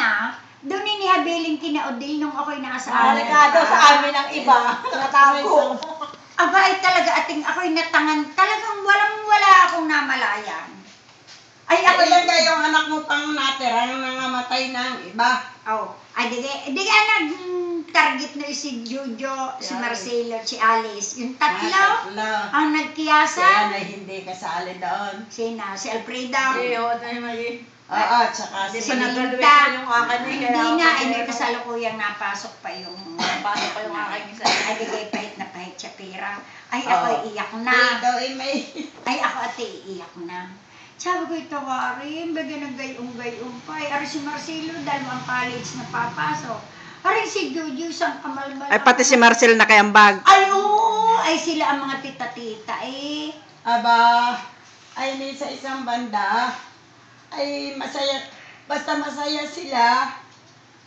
una, doon inihabiling kina Odil nung ako'y nasa Delikado sa amin ang iba. Natago. Aba ay talaga ating ako'y natangan. Talagang walang-wala akong namalayan. Ay ako Ilan kayong anak mo pang natira nang nangamatay ng iba? Oh, ay di ka nag-target na si Jojo, si Marcelo, si Alice. Yung tatlo ang nagkiyasa. Kaya na hindi kasali doon. Sina? Si Alfreda. Oo, tsaka si Linda. yung akin eh. Hindi nga, hindi kasalukuyang napasok pa yung aking isa. Ay, bigay pahit na pahit siya pera. Ay, ako iiyak na. Dito may... Ay, ako ate, iiyak na. Sabi ko ito, Karin, bagay ng gayong-gayong pa. Ari si Marcelo, dahil ang college na papasok. Ari si Jojo, isang kamalbal. Ay, pati si Marcel na kayambag. Ay, oo! Ay, sila ang mga tita-tita eh. Aba, ay ni sa isang banda, ay masaya, basta masaya sila.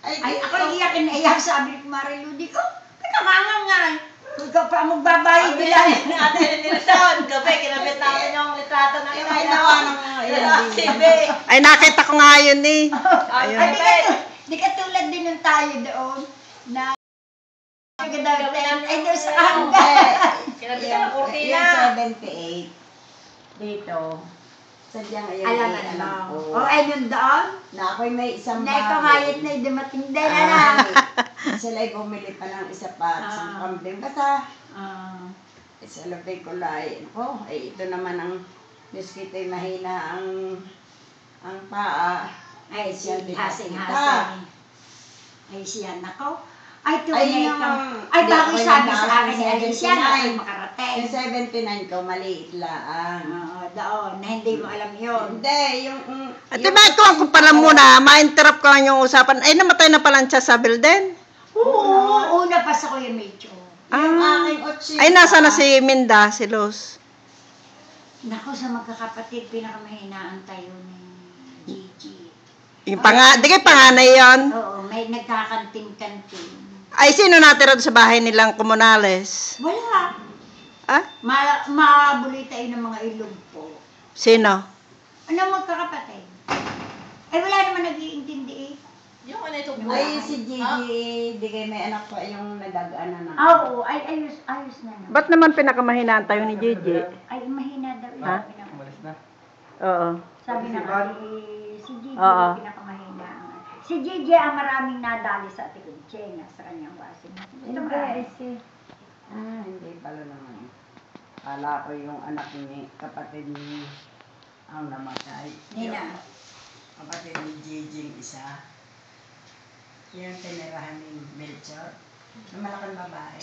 Ay, ako iiyak na iyak, sabi ni Marilu, di ko, pinamangangal. Ikaw pa magbabayad nila. Natin nilison. Gabi, kinabit natin yung litrato ng ina. Ginawa ng mga TV. Ay, nakita ko nga yun eh. Ay, di ka tulad din ng tayo doon. Na, ay, doon sa hanggang. Kinabit ng kurtina. Yung 78, dito, sadyang ayun Alam mo. O, ay, yun doon? na ako'y may isang Na ikangayat na dumating din, anak. Sila'y bumili pa ng isa pa at isang kambing. Basta, sa labi ko lai. Ako, ay ito naman ang biskito'y mahina ang paa. Ay, siya hasing-hasing. Ay, siya, nako. Ay, tunay Ay, ito. yung- Ay, hindi, bago ako sabi yung sa akin ni nasa Alicia na 79. ay makarating. Yung 79 ko, maliit lang. Oo, doon, na hindi mo alam yun. Hindi, yung... At diba, ito ako pala muna, ma-interrupt ko lang yung usapan. Ay, namatay na pala siya sa Bilden. Oo, una pa sa Kuya Medyo. Yung Ah. aking otsika. Ay, nasa na si Minda, si Luz. Nako, sa magkakapatid, pinakamahinaang tayo ni Gigi. Yung di kayo panganay yun. Oo, may nagkakanting-kanting. Ay, sino natira doon sa bahay nilang Comunales? Wala. Ah? Mabuli tayo ng mga ilog po. Sino? Ano magkakapatid? Ay, wala naman nag-iintindi eh. Yung ano ito? Ay, si Gigi, di kayo may anak pa yung nag-ana na. Oo, ay, ayos na naman. Ba't naman pinakamahinaan tayo ni Gigi? Ay, mahina daw. Ha? Oo. Sabi na nga, si Gigi Oo. pinakamahina. Si Gigi ang maraming nadali sa ating Chena sa kanyang wasing. Ito marami. Hindi pala naman. Kala ko yung anak ni kapatid ni ang namatay. Nina. Kapatid ni Gigi isa. Yung tinirahan ni Melchor. Na malaking babae.